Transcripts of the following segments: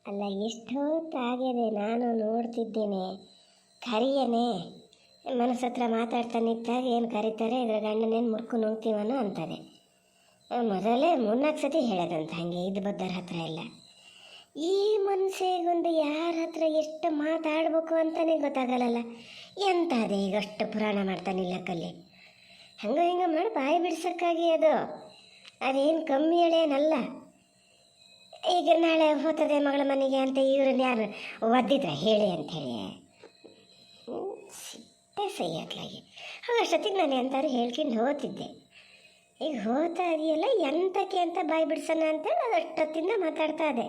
ಅಲ್ಲ, ಎಷ್ಟು ಹೊತ್ತಾಗಿದೆ, ನಾನು ನೋಡ್ತಿದ್ದೇನೆ. ಕರಿಯನೇ ಮನಸ್ಸು ಹತ್ರ ಮಾತಾಡ್ತಾ ನಿಂತಾಗ ಏನು ಕರೀತಾರೆ, ಇದ್ರ ಗಂಡನೇನು ಮುರ್ಕು ನುಂಗ್ತೀವನೋ ಅಂತಾರೆ. ಮೊದಲೇ 3-4 ಸತಿ ಹೇಳೋದಂತ ಹಾಗೆ ಇದು ಬದ್ದರ ಹತ್ರ ಎಲ್ಲ. ಈ ಮನಸ್ಸಿಗೊಂದು ಯಾರ ಹತ್ರ ಎಷ್ಟು ಮಾತಾಡ್ಬೇಕು ಅಂತಲೇ ಗೊತ್ತಾಗಲ್ಲ. ಎಂತ ಅದೇ ಈಗ ಅಷ್ಟು ಪುರಾಣ ಮಾಡ್ತಾನೆ ಇಲ್ಲಕ್ಕಲ್ಲಿ, ಹಂಗೆ ಹಿಂಗೆ ಮಾಡಿ ಬಾಯಿ ಬಿಡ್ಸೋಕ್ಕಾಗಿ ಅದೇನು ಕಮ್ಮಿ ಹೇಳೇನಲ್ಲ. ಈಗ ನಾಳೆ ಹೋಗ್ತದೆ ಮಗಳ ಮನೆಗೆ ಅಂತ ಇವ್ರನ್ನ ಯಾರು ಒದ್ದಿದ್ರ ಹೇಳಿ ಅಂಥೇಳಿ ಸಿಟ್ಟೆ ಸಹಿ ಹಾಕ್ಲಾಗಿ ಅಷ್ಟೊತ್ತಿಗೆ ನಾನು ಎಂತಾರು ಹೇಳ್ಕೊಂಡು ಹೋಗ್ತಿದ್ದೆ. ಈಗ ಹೋಗ್ತಾ ಇದೆಯಲ್ಲ ಎಂತಕ್ಕೆ ಅಂತ ಬಾಯಿ ಬಿಡ್ಸೋಣ ಅಂತೇಳಿ ಅದು ಅಷ್ಟೊತ್ತಿಂದ ಮಾತಾಡ್ತಾ ಇದೆ.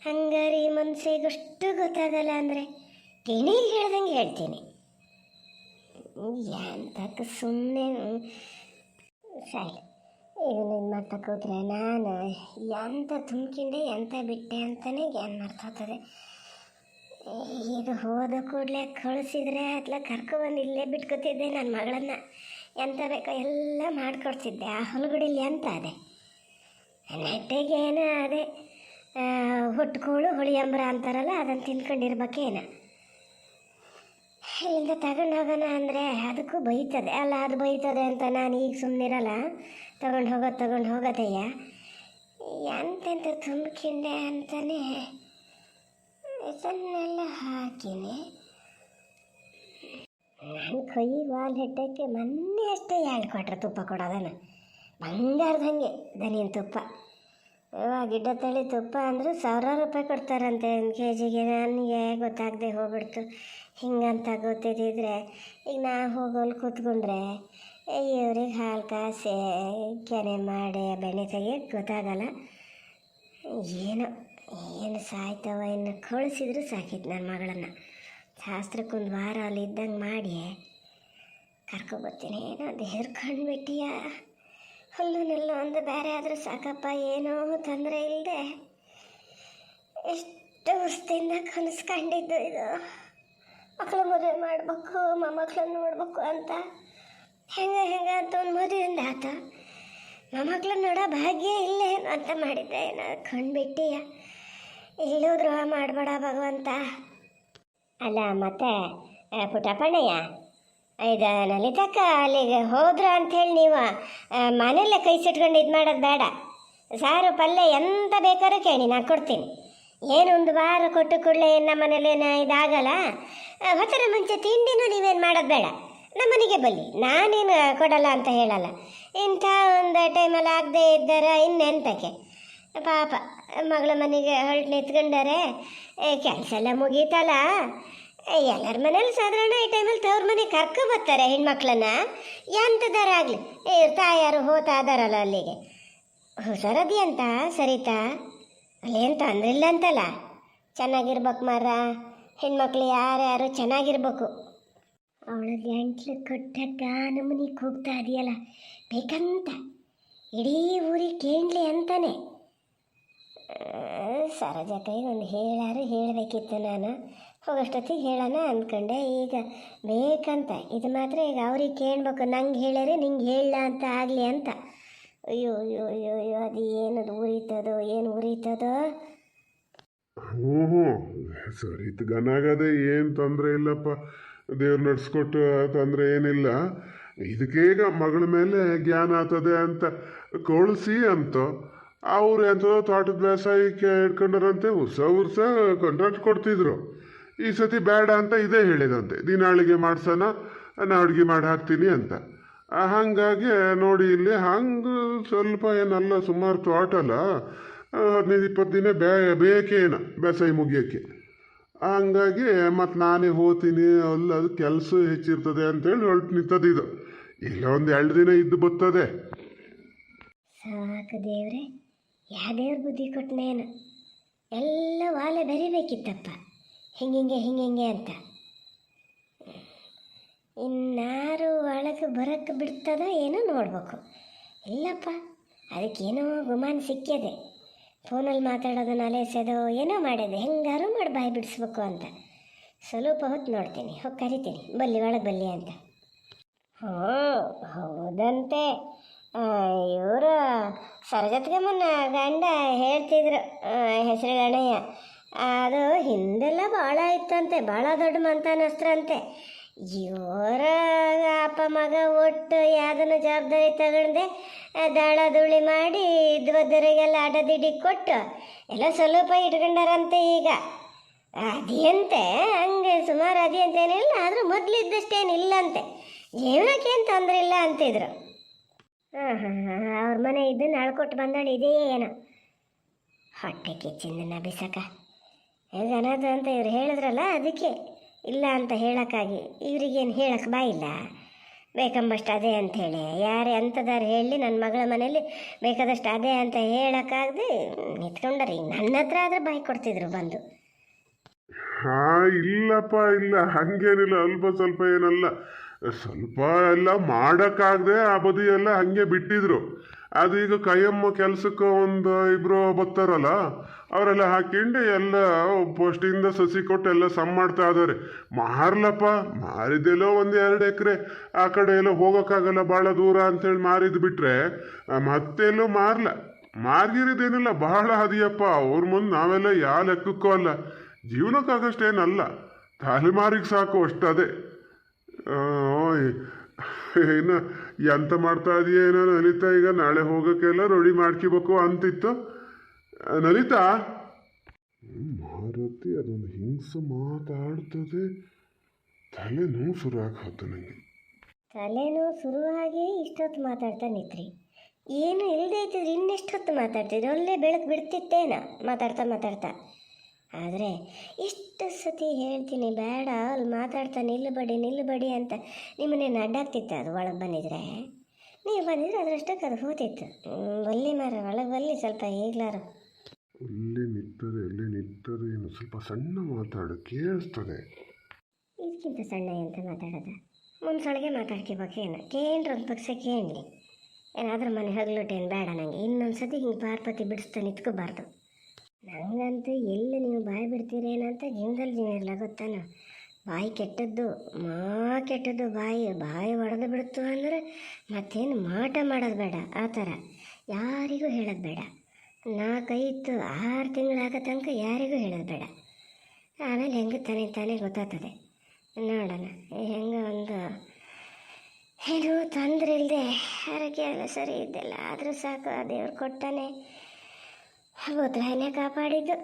ಹಂಗಾರೆ ಈ ಮನಸ್ಸಿಗಷ್ಟು ಗೊತ್ತಾಗಲ್ಲ ಅಂದರೆ ಗಿಣಿಗೆ ಹೇಳ್ದಂಗೆ ಹೇಳ್ತೀನಿ. ಎಂತಕ್ಕೆ ಸುಮ್ಮನೆ ಸಾಯಿ ಇದನ್ನ ಇದು ಮಾಡ್ತಾ ಕೂತ್ರೆ ನಾನು ಎಂತ ತುಂಬಿಕೊಂಡೆ ಎಂತ ಬಿಟ್ಟೆ ಅಂತಲೇ ಜ್ಞಾನ ಮಾಡ್ತದೆ. ಇದು ಹೋದ ಕೂಡಲೇ ಕಳಿಸಿದ್ರೆ ಅಥವಾ ಕರ್ಕೊಬಂದು ಇಲ್ಲೇ ಬಿಟ್ಕೊತಿದ್ದೆ ನನ್ನ ಮಗಳನ್ನು. ಎಂತ ಬೇಕೋ ಎಲ್ಲ ಮಾಡಿಕೊಡ್ತಿದ್ದೆ. ಆ ಹೊಲಗಡಿಲಿ ಎಂತ ಅದೇ ನೆಟ್ಟಗೇನ ಅದೇ ಹುಟ್ಕೋಳು ಹುಳಿಯಂಬ್ರ ಅಂತಾರಲ್ಲ, ಅದನ್ನು ತಿನ್ಕೊಂಡಿರ್ಬೇಕೇನ. ಇಲ್ಲಿಂದ ತಗೊಂಡು ಹೋಗೋಣ ಅಂದರೆ ಅದಕ್ಕೂ ಬೈತದೆ ಅಲ್ಲ, ಅದು ಬೈತದೆ ಅಂತ ನಾನು ಈಗ ಸುಮ್ಮನಿರಲ್ಲ. ತಗೊಂಡು ಹೋಗೋದಯ್ಯ ಎಂತೆಂತ ತುಂಬಿಕೊಂಡೆ ಅಂತಲೇ ಇದನ್ನೆಲ್ಲ ಹಾಕಿನಿ. ನಾನು ಕೈಗೆ ವಾಲ್ ಹೆಟ್ಟಕ್ಕೆ ಮೊನ್ನೆ ಅಷ್ಟೇ 2 ಕ್ವಾಟ್ರ್ ತುಪ್ಪ ಕೊಡೋದನ, ಬಂಗಾರದ ಹಾಗೆ ದನಿನ ತುಪ್ಪ. ಗಿಡ್ಡ ತಳಿ ತುಪ್ಪ ಅಂದರೆ 1000 ರೂಪಾಯಿ ಕೊಡ್ತಾರಂತೆ 1 kg. ನನಗೆ ಗೊತ್ತಾಗದೆ ಹೋಗ್ಬಿಡ್ತು. ಹಿಂಗಂತ ಗೊತ್ತಿದ್ದಿದ್ರೆ ಈಗ ನಾ ಹೋಗೋಲ್ಲಿ ಕೂತ್ಕೊಂಡ್ರೆ ಇವ್ರಿಗೆ ಹಾಲು ಕಾಸೆ ಕೆನೆ ಮಾಡಿ ಬೆಣ್ಣೆ ತೆಗಿಯೋಕ್ಕೆ ಗೊತ್ತಾಗಲ್ಲ. ಏನು ಸಾಯ್ತವ, ಇನ್ನು ಕಳಿಸಿದ್ರು ಸಾಕಿತ್ತು ನನ್ನ ಮಗಳನ್ನು. ಶಾಸ್ತ್ರಕ್ಕೊಂದು ವಾರ ಅಲ್ಲಿ ಇದ್ದಂಗೆ ಮಾಡಿ ಕರ್ಕೊಬರ್ತೀನಿ. ಏನೋ ದೇವ್ರು ಕಂಡುಬಿಟ್ಟಿಯ ಹುಲ್ಲುನೆಲ್ಲ ಒಂದು ಬೇರೆ ಆದರೂ ಸಾಕಪ್ಪ, ಏನೋ ತೊಂದರೆ ಇಲ್ಲದೆ ಎಷ್ಟು ವರ್ಷದಿಂದ ಕನಸ್ಕೊಂಡಿದ್ದು. ಇದು ಮಕ್ಕಳು ಮದುವೆ ಮಾಡಬೇಕು, ಮೊಮ್ಮಕ್ಕಳನ್ನ ನೋಡ್ಬೇಕು ಅಂತ ಹೆಂಗೆ ಅಂತ ಒಂದು ಮದುವೆಯಿಂದ ಆತ. ಮೊಮ್ಮಕ್ಕಳನ್ನ ನೋಡೋ ಭಾಗ್ಯ ಇಲ್ಲೇ ಅಂತ ಮಾಡಿದ್ದೆ. ಏನೋ ಕಂಡುಬಿಟ್ಟಿಯ ಇಲ್ಲೂ ದ್ರೋಹ ಮಾಡಬೇಡ ಭಗವಂತ. ಅಲ್ಲ ಮತ್ತೆ ಪುಟ್ಟಪ್ಪಣ್ಣಯ್ಯ, ಇದು ಲಲಿತಕ್ಕ ಅಲ್ಲಿಗೆ ಹೋದ್ರು ಅಂಥೇಳಿ ನೀವು ಮನೆಯಲ್ಲೇ ಕೈ ಸಿಟ್ಕೊಂಡು ಇದು ಮಾಡೋದು ಬೇಡ. ಸಾರು ಪಲ್ಯ ಎಂತ ಬೇಕಾದ್ರೂ ಕೇಳಿ ನಾನು ಕೊಡ್ತೀನಿ. ಏನು 1 ವಾರ ಕೊಟ್ಟು ಕೂಡಲೇ ನಮ್ಮ ಮನೇಲೇನು ಇದಾಗಲ್ಲ. ಹೊತ್ತರ ಮುಂಚೆ ತಿಂಡಿನೂ ನೀವೇನು ಮಾಡೋದು ಬೇಡ, ನಮ್ಮನೆಗೆ ಬಲ್ಲಿ, ನಾನೇನು ಕೊಡಲ್ಲ ಅಂತ ಹೇಳಲ್ಲ. ಇಂಥ ಒಂದು ಟೈಮಲ್ಲಿ ಆಗದೆ ಇದ್ದಾರೆ ಇನ್ನೆಂತಕ್ಕೆ ಪಾಪ. ಮಗಳ ಮನೆಗೆ ಹೊರಟು ನಿಂತ್ಕೊಂಡಾರೆ, ಕೆಲಸ ಎಲ್ಲ ಮುಗೀತಲ್ಲ. ಎಲ್ಲರ ಮನೇಲಿ ಸಾಧಾರಣ ಈ ಟೈಮಲ್ಲಿ ತವ್ರ ಮನೆಗೆ ಕರ್ಕೊಬರ್ತಾರೆ ಹೆಣ್ಮಕ್ಳನ್ನ. ಎಂಥದಾರಾಗಲಿ ತಾಯಾರು ಹೋತಾ ಅದಾರಲ್ಲ ಅಲ್ಲಿಗೆ ಹುಷಾರದಿ ಅಂತ ಸರಿತಾ, ಅಲ್ಲೇನು ತೊಂದರೆ ಇಲ್ಲ ಅಂತಲ್ಲ. ಚೆನ್ನಾಗಿರ್ಬೇಕು ಮಾರ, ಹೆಣ್ಮಕ್ಳು ಯಾರ್ಯಾರು ಚೆನ್ನಾಗಿರ್ಬೇಕು. ಅವಳ ಗಂಟ್ಲು ಕೊಟ್ಟಾಗ ನಮ್ಮನಿಗೆ ಹೋಗ್ತಾ ಇದೆಯಲ್ಲ ಬೇಕಂತ ಇಡೀ ಊರಿಗೆ ಕೇಳಲಿ ಅಂತಾನೆ. ಸರೋಜ ಕೈಗೆ ಒಂದು ಹೇಳಬೇಕಿತ್ತು. ನಾನು ಹೋಗೋಷ್ಟೊತ್ತಿಗೆ ಹೇಳೋಣ ಅಂದ್ಕೊಂಡೆ. ಈಗ ಬೇಕಂತ ಇದು ಮಾತ್ರ ಈಗ ಅವ್ರಿಗೆ ಕೇಳಬೇಕು, ನಂಗೆ ಹೇಳ್ಯಾರೆ ನಿಂಗೆ ಹೇಳಲ್ಲ ಅಂತ ಆಗಲಿ ಅಂತ. ಅಯ್ಯೋ ಅಯ್ಯೋ ಅಯ್ಯೋ ಅಯ್ಯೋ, ಅದು ಏನದು ಉರಿತದೋ ಏನು ಉರಿತದೋ. ಹ್ಞೂ ಸರಿ ಗನಾಗದೆ, ಏನು ತೊಂದರೆ ಇಲ್ಲಪ್ಪ. ದೇವ್ರು ನಡೆಸ್ಕೊಟ್ಟು ತೊಂದರೆ ಏನಿಲ್ಲ. ಇದಕ್ಕೀಗ ಮಗಳ ಮೇಲೆ ಜ್ಞಾನ ಆಗ್ತದೆ ಅಂತ ಕಳಿಸಿ ಅಂತ ಅವ್ರು ಎಂಥದೋ ತೋಟದ ಬೇಸಾಯಕ್ಕೆ ಇಟ್ಕೊಂಡರಂತೆ. ಉರ್ಸ ಕಾಂಟ್ರಾಕ್ಟ್ ಕೊಡ್ತಿದ್ರು. ಈ ಸತಿ ಬೇಡ ಅಂತ ಇದೇ ಹೇಳಿದಂತೆ, ದಿನಾಳಿಗೆ ಮಾಡ್ಸೋಣ, ನಾನು ಅಡುಗೆ ಮಾಡಿ ಹಾಕ್ತೀನಿ ಅಂತ. ಹಾಗಾಗಿ ನೋಡಿ ಇಲ್ಲಿ ಹಂಗೆ ಸ್ವಲ್ಪ ಏನಲ್ಲ, ಸುಮಾರು ತೋಟ ಅಲ್ಲ, 15-20 ದಿನ ಬೇಕೇನ ಬೇಸಾಯ ಮುಗಿಯೋಕ್ಕೆ. ಹಂಗಾಗಿ ಮತ್ತು ನಾನೇ ಹೋಗ್ತೀನಿ, ಅದು ಕೆಲಸ ಹೆಚ್ಚಿರ್ತದೆ ಅಂತೇಳಿ ಹೊರಟು ನಿಂತದಿದು. ಇಲ್ಲ ಒಂದು 2 ದಿನ ಇದ್ದು ಬರ್ತದೆ. ಸಾಕು ದೇವ್ರೆ, ಯಾವ ದೇವ್ರ ಬುದ್ಧಿ ಕೊಟ್ಟನೇನು. ಎಲ್ಲ ವಾಲೆ ಬರಿಬೇಕಿತ್ತಪ್ಪ, ಹಿಂಗೆ ಅಂತ. ಇನ್ನಾರು ಒಳಗೆ ಬರೋಕ್ಕೆ ಬಿಡ್ತದ ಏನೋ ನೋಡ್ಬೇಕು. ಇಲ್ಲಪ್ಪ, ಅದಕ್ಕೇನೋ ಗುಮಾನ ಸಿಕ್ಕಿದೆ. ಫೋನಲ್ಲಿ ಮಾತಾಡೋದನ್ನ ಅಲೆಸೋದು ಏನೋ ಮಾಡಿದೆ, ಹೆಂಗಾರು ಮಾಡಿ ಬಾಯಿ ಬಿಡಿಸ್ಬೇಕು ಅಂತ. ಸ್ವಲ್ಪ ಹೊತ್ತು ನೋಡ್ತೀನಿ, ಹೋಗಿ ಕರಿತೀನಿ, ಬಲ್ಲಿ ಒಳಗೆ ಬಲ್ಲಿ ಅಂತ. ಹೌದಂತೆ. ಇವರು ಸರಗತ್ಗಮ್ಮನ ಗಂಡ ಹೇಳ್ತಿದ್ರು, ಹೆಸರು ಗಣಯ್ಯ. ಅದು ಹಿಂದೆಲ್ಲ ಭಾಳ ಇತ್ತಂತೆ, ಭಾಳ ದೊಡ್ಡ ಮಂತಾನಸ್ತ್ರಂತೆ. ಇವರ ಅಪ್ಪ ಮಗ ಒಟ್ಟು ಯಾವುದನ್ನು ಜವಾಬ್ದಾರಿ ತಗೊಂಡೆ ದಾಳ ಧೂಳಿ ಮಾಡಿ ಇದ್ವದ್ದರಿಗೆಲ್ಲ ಅಡದಿಡಿ ಕೊಟ್ಟು ಎಲ್ಲ ಸ್ವಲ್ಪ ಇಟ್ಕೊಂಡಾರಂತೆ. ಈಗ ಅದಿಯಂತೆ ಹಂಗೆ ಸುಮಾರು ಅದಿಯಂತೇನಿಲ್ಲ, ಆದರೂ ಮೊದಲಿದ್ದಷ್ಟೇನಿಲ್ಲಂತೆ. ಜೀವನಕ್ಕೇನು ತೊಂದರೆ ಇಲ್ಲ ಅಂತಿದ್ರು. ಅವ್ರ ಮನೆ ಇದನ್ನು ಅಳ್ಕೊಟ್ಟು ಬಂದಳು, ಇದೇ ಏನೋ ಹೊಟ್ಟೆ ಕಿಚ್ಚಿಂದನ್ನ ಬಿಸಕ ಹೇಗೆ ಅನ್ನೋದು ಅಂತ ಇವ್ರು ಹೇಳಿದ್ರಲ್ಲ, ಅದಕ್ಕೆ ಇಲ್ಲ ಅಂತ ಹೇಳೋಕ್ಕಾಗಿ. ಇವ್ರಿಗೇನು ಹೇಳಕ್ಕೆ ಬಾಯಿಲ್ಲ, ಬೇಕಂಬಷ್ಟು ಅದೇ ಅಂಥೇಳಿ ಯಾರೇ ಅಂಥದಾರು ಹೇಳಿ ನನ್ನ ಮಗಳ ಮನೇಲಿ ಬೇಕಾದಷ್ಟು ಅದೇ ಅಂತ ಹೇಳೋಕ್ಕಾಗದೆ ನಿಂತ್ಕೊಂಡ್ರಿ. ನನ್ನ ಹತ್ರ ಆದರೆ ಬಾಯಿ ಕೊಡ್ತಿದ್ರು ಬಂದು. ಇಲ್ಲಪ್ಪ, ಇಲ್ಲ ಹಂಗೇನಿಲ್ಲ, ಅಲ್ಪ ಸ್ವಲ್ಪ ಏನಲ್ಲ, ಸ್ವಲ್ಪ ಎಲ್ಲ ಮಾಡೋಕ್ಕಾಗದೆ ಆ ಬದಿ ಎಲ್ಲ ಹಂಗೆ ಬಿಟ್ಟಿದ್ರು. ಅದು ಈಗ ಕೈಯಮ್ಮ ಕೆಲಸಕ್ಕೆ ಒಂದು ಇಬ್ಬರು ಬರ್ತಾರಲ್ಲ, ಅವರೆಲ್ಲ ಹಾಕೊಂಡು ಎಲ್ಲ ಪೋಸ್ಟಿಂದ ಸಸಿ ಕೊಟ್ಟು ಎಲ್ಲ ಸಮ್ ಮಾಡ್ತಾ ಇದ್ದಾರೆ. ಮಾರ್ಲಪ್ಪ, ಮಾರಿದ್ದೆಲ್ಲೋ 1-2 ಎಕರೆ, ಆ ಕಡೆ ಎಲ್ಲೋ ಹೋಗೋಕ್ಕಾಗಲ್ಲ ಭಾಳ ದೂರ ಅಂಥೇಳಿ ಮಾರಿದ್ದು ಬಿಟ್ರೆ ಮತ್ತೆಲ್ಲೋ ಮಾರ್ಗಿರಿದೇನಿಲ್ಲ. ಬಹಳ ಹದಿಯಪ್ಪ, ಅವ್ರ ಮುಂದೆ ನಾವೆಲ್ಲ ಯಾವ ಲೆಕ್ಕಕ್ಕೂ ಅಲ್ಲ, ಜೀವನಕ್ಕಾಗಷ್ಟೇನಲ್ಲ, ತಲೆಮಾರಿಗೆ ಸಾಕು ಅಷ್ಟದೇ. ಇನ್ನು ಎಂತ ಮಾಡ್ತಾ ಇದೆಯಾ ಏನೋ ನಲಿತಾ, ಈಗ ನಾಳೆ ಹೋಗೋಕ್ಕೆಲ್ಲ ರೆಡಿ ಮಾಡ್ಕೋಬೇಕು ಅಂತಿತ್ತು. ನಲಿತಾ ಮಾರುತಿ ಅದೊಂದು ಹಿಂಸೆ ಮಾತಾಡ್ತದೆ, ತಲೆನೋವು ಶುರು ಆಗೋದು ನನಗೆ. ತಲೆನೋವು ಶುರುವಾಗಿ ಇಷ್ಟೊತ್ತು ಮಾತಾಡ್ತಾ ನಿತ್ರಿ, ಏನು ಇಲ್ಲದೆ ಇತ್ತಿದ್ರೆ ಇನ್ನೆಷ್ಟೊತ್ತು ಮಾತಾಡ್ತಿದ್ರು, ಒಳ್ಳೆ ಬೆಳಕು ಬಿಡ್ತಿತ್ತೇನ ಮಾತಾಡ್ತಾ. ಆದರೆ ಎಷ್ಟು ಸತಿ ಹೇಳ್ತೀನಿ ಬೇಡ ಅಲ್ಲಿ ಮಾತಾಡ್ತಾ ನಿಲ್ಲಬೇಡಿ ಅಂತ ನಿಮ್ಮನ್ನೇನು ಅಡ್ಡಾಗ್ತಿತ್ತು. ಅದು ಒಳಗೆ ಬಂದಿದ್ರೆ, ನೀವು ಬಂದಿದ್ರೆ ಅದರಷ್ಟಕ್ಕೆ ಅದು ಹೋಗ್ತಿತ್ತು. ಒಲ್ಲಿ ಒಳಗೆ ಬಲ್ಲಿ ಸ್ವಲ್ಪ ಈಗಲಾರು ಅಲ್ಲೇ ನಿಂತದೆ ಏನು ಸ್ವಲ್ಪ ಸಣ್ಣ ಮಾತಾಡು, ಕೇಳಿಸ್ತದೆ. ಇದಕ್ಕಿಂತ ಸಣ್ಣ ಎಂತ ಮಾತಾಡೋದು, ಮುನ್ಸೊಳಗೆ ಮಾತಾಡ್ಕೋಬೇಕೇನು, ಕೇಳ್ರಿ ಒಂದು ಪಕ್ಷ ಕೇಳಲಿ. ಏನಾದರೂ ಮನೆ ಹಗಲುಟೇನು ಬೇಡ ನನಗೆ, ಇನ್ನೊಂದು ಸತಿ ಹಿಂಗೆ ಪಾರ್ಪತಿ ಬಿಡಿಸ್ತಾ ನಿಂತ್ಕೋಬಾರ್ದು. ನನಗಂತೂ ಎಲ್ಲಿ ನೀವು ಬಾಯಿ ಬಿಡ್ತೀರೇನಂತ ಜೀವನದಲ್ಲಿ ಜೀವ ಇರಲ್ಲ ಗೊತ್ತಾನ. ಬಾಯಿ ಕೆಟ್ಟದ್ದು, ಕೆಟ್ಟದ್ದು ಬಾಯಿ ಒಡೆದು ಬಿಡ್ತು ಅಂದರೆ ಮತ್ತೇನು ಮಾಟ ಮಾಡೋದು ಬೇಡ. ಆ ಥರ ಯಾರಿಗೂ ಹೇಳೋದು ಬೇಡ. 4-6 ತಿಂಗಳಾಗೋ ತನಕ ಯಾರಿಗೂ ಹೇಳೋದು ಬೇಡ. ಆಮೇಲೆ ಹೆಂಗೆ ತಾನೇ ಗೊತ್ತಾಗ್ತದೆ. ನೋಡೋಣ ಹೆಂಗೆ ಒಂದು ಏನು ತೊಂದರೆ ಇಲ್ಲದೆ ಆರೋಗ್ಯ ಎಲ್ಲ ಸರಿ ಇದ್ದಿಲ್ಲ, ಆದರೂ ಸಾಕು, ದೇವ್ರು ಕೊಟ್ಟಾನೆ, ಭೂತರಾಯನೇ ಕಾಪಾಡಿದ್ದು.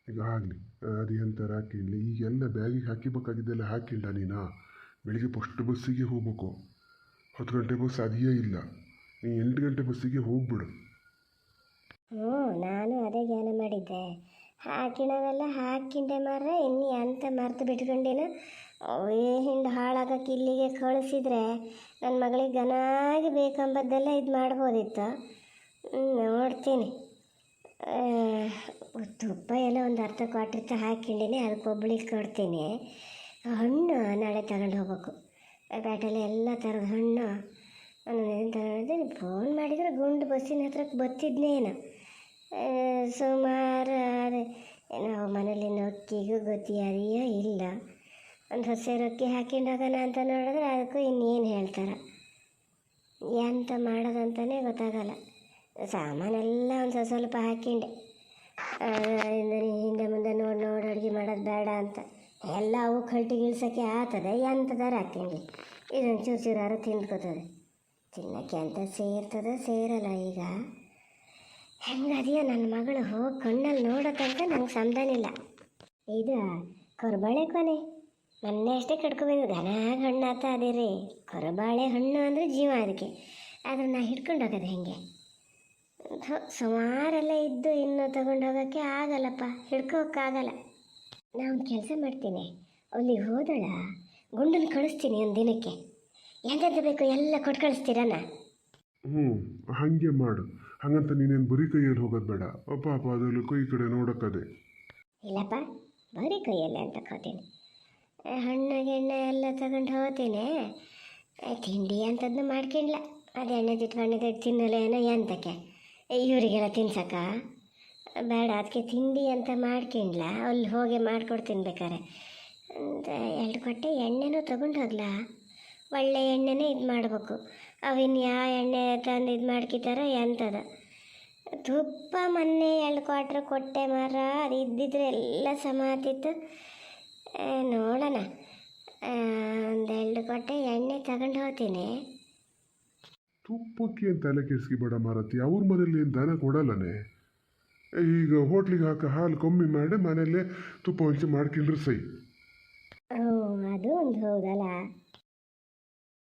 ಈಗ ಆಗಲಿ, ಅದು ಎಂಥರ ಹಾಕಿಡ್ಲಿ, ಈಗೆಲ್ಲ ಬ್ಯಾಗಿಗೆ ಹಾಕಿಬೇಕಾಗಿದ್ದೆಲ್ಲ ಹಾಕಿಲ್ಲ ನೀನಾ. ಬೆಳಿಗ್ಗೆ ಫಸ್ಟ್ ಬಸ್ಸಿಗೆ ಹೋಗ್ಬೇಕು, 10 ಗಂಟೆ ಬಸ್ ಅದೇ ಇಲ್ಲ, ನೀ 8 ಗಂಟೆ ಬಸ್ಸಿಗೆ ಹೋಗ್ಬಿಡು. ನಾನು ಅದೇ ಜ್ಞಾನ ಮಾಡಿದ್ದೆ. ಹಾಕಿಣವೆಲ್ಲ ಹಾಕಿಂಡೆ ಮಾರ್ರೆ, ಇನ್ನು ಅಂತ ಮರ್ತು ಬಿಟ್ಕೊಂಡೇನು. ಹಿಂದೆ ಹಾಳಾಗಕ್ಕೆ ಇಲ್ಲಿಗೆ ಕಳಿಸಿದ್ರೆ ನನ್ನ ಮಗಳಿಗೆ ಘನಾಗಿ ಬೇಕಂಬದ್ದೆಲ್ಲ ಇದು ಮಾಡ್ಬೋದಿತ್ತು. ನೋಡ್ತೀನಿ, ತುಪ್ಪ ಎಲ್ಲ ಒಂದು ಅರ್ಧ ಕ್ವಾಟ್ರತ್ತ ಹಾಕಿಂಡಿನಿ, ಅದಕ್ಕೆ ಒಬ್ಬಳಿಗೆ ಕೊಡ್ತೀನಿ. ಹಣ್ಣು ನಾಳೆ ತಗೊಂಡು ಹೋಗ್ಬೇಕು. ಬ್ಯಾಟಲ್ಲಿ ಎಲ್ಲ ಥರದ ಹಣ್ಣು ತಗೊಂಡಿದ್ದೆ. ಫೋನ್ ಮಾಡಿದರೆ ಗುಂಡು ಬಸ್ಸಿನ ಹತ್ರಕ್ಕೆ ಬತ್ತಿದ್ನೇನು. ಸುಮಾರು ನಾವು ಮನೇಲಿ ನೊಕ್ಕಿಗೂ ಗೊತ್ತಿ ಅದೆಯೋ ಇಲ್ಲ. ಒಂದು ಹೊಸ ರೊಕ್ಕಿ ಹಾಕೊಂಡು ಹೋಗೋಣ ಅಂತ ನೋಡಿದ್ರೆ ಅದಕ್ಕೂ ಇನ್ನೇನು ಹೇಳ್ತಾರೆ, ಎಂತ ಮಾಡೋದಂತಲೇ ಗೊತ್ತಾಗಲ್ಲ. ಸಾಮಾನೆಲ್ಲ ಒಂದು ಸ್ವಲ್ಪ ಹಾಕಿಂಡೆ, ಹಿಂದೆ ಮುಂದೆ ನೋಡಿ ಅಡುಗೆ ಮಾಡೋದು ಬೇಡ ಅಂತ ಎಲ್ಲ ಅವು ಕಲ್ಟಿಗೆ ಇಳ್ಸೋಕ್ಕೆ ಆಗ್ತದೆ. ಎಂಥದಾರು ಹಾಕ್ಕೊಂಡ್ಲಿ, ಇದೊಂದು ಚೂರಾರು ತಿಂದ್ಕೋತದೆ. ತಿನ್ನೋಕ್ಕೆ ಅಂತ ಸೇರಲ್ಲ. ಈಗ ಹೆಂಗದೆಯೋ ನನ್ನ ಮಗಳು ಹೋಗಿ ಕಣ್ಣಲ್ಲಿ ನೋಡೋ ತನಕ ನಂಗೆ ಸಮಾಧಾನಿಲ್ಲ. ಇದು ಕೊರಬಾಳೆ ಕೊನೆ ಮೊನ್ನೆ ಅಷ್ಟೇ ಕಟ್ಕೊಬಂದು ಘನಾಗ ಹಣ್ಣು ಆತ ಅದೇ ರೀ. ಕೊರಬಾಳೆ ಹಣ್ಣು ಅಂದರೆ ಜೀವ ಅದಕ್ಕೆ, ಆದರೆ ನಾ ಹಿಡ್ಕೊಂಡು ಹೋಗೋದು ಹೆಂಗೆ, ಸುಮಾರೆಲ್ಲ ಇದ್ದು ಇನ್ನೂ ತಗೊಂಡು ಹೋಗೋಕ್ಕೆ ಆಗಲ್ಲಪ್ಪ, ಹಿಡ್ಕೋಕ್ಕಾಗಲ್ಲ. ನಾ ಒಂದು ಕೆಲಸ ಮಾಡ್ತೀನಿ, ಅಲ್ಲಿಗೆ ಹೋದಳ ಗುಂಡನ್ನು ಕಳಿಸ್ತೀನಿ ಒಂದು ದಿನಕ್ಕೆ. ಎಂತೆಂತ ಬೇಕು ಎಲ್ಲ ಕೊಟ್ಟು ಕಳಿಸ್ತೀರಣ್ಣ. ಹಾಗೆ ಮಾಡು. ಹಾಗಂತ ನೀನೇನು ಬರೀ ಕೈಯಲ್ಲಿ ಹೋಗೋದು ಬೇಡ ಪಾಪ, ಅದೆಲ್ಲ ಕೈ ಕಡೆ ನೋಡೋಕ್ಕದೆ. ಇಲ್ಲಪ್ಪ, ಬರೀ ಕೈಯಲ್ಲಿ ಅಂತ ಹೋಗ್ತೀನಿ. ಹಣ್ಣು ಗಿಣ್ಣೆ ಎಲ್ಲ ತಗೊಂಡು ಹೋಗ್ತೀನಿ. ತಿಂಡಿ ಅಂಥದ್ದು ಮಾಡ್ಕೊಂಡಿಲ್ಲ, ಅದು ಎಣ್ಣೆ ತಿಟ್ಕೊಂಡು ತಿನ್ನಲ್ಲ ಏನೋ ಎಂತಕ್ಕೆ ಇವರಿಗೆಲ್ಲ ತಿನ್ಸಕ್ಕ ಬೇಡ. ಅದಕ್ಕೆ ತಿಂಡಿ ಅಂತ ಮಾಡ್ಕೊಂಡಿಲ್ಲ, ಅಲ್ಲಿ ಹೋಗಿ ಮಾಡ್ಕೊಡ್ತೀನಿ ಬೇಕಾರೆ ಅಂತ 2 ಕೊಟ್ಟೆ ಎಣ್ಣೆನೂ ತೊಗೊಂಡು ಹೋಗ್ಲಾ. ಒಳ್ಳೆ ಎಣ್ಣೆನೇ ಇದು ಮಾಡಬೇಕು. ಅವಿನ ಯಾವ ಎಣ್ಣೆ ತಂದು ಇದು ಮಾಡ್ಕಿತಾರ ಎಂಥದ ತುಪ್ಪ ಮೊನ್ನೆ 2 ಕ್ವಾಟ್ರ್ ಕೊಟ್ಟೆ ಮಾರ. ಅದು ಇದ್ದಿದ್ರೆ ಎಲ್ಲ ಸಮ ಆತಿತ್ತು. ನೋಡೋಣ, ಒಂದು 2 ಕೊಟ್ಟೆ ಎಣ್ಣೆ ತಗೊಂಡು ಹೋಗ್ತೀನಿ. ತುಪ್ಪಕ್ಕೆ ಏನು ತಲೆ ಕೆಡಿಸ್ಕಿಬೇಡ ಮಾರತಿ, ಅವ್ರ ಮನೇಲಿ ಏನು ದನ ಕೊಡಲ್ಲನೆ. ಈಗ ಹೋಟ್ಲಿಗೆ ಹಾಕೋ ಹಾಲು ಕಮ್ಮಿ ಮಾಡಿ ಮನೆಯಲ್ಲೇ ತುಪ್ಪ ಹಂಚಿ ಮಾಡ್ಕೊಂಡ್ರೆ ಸೈ. ಅದು ಒಂದು ಹೌದಲ್ಲ.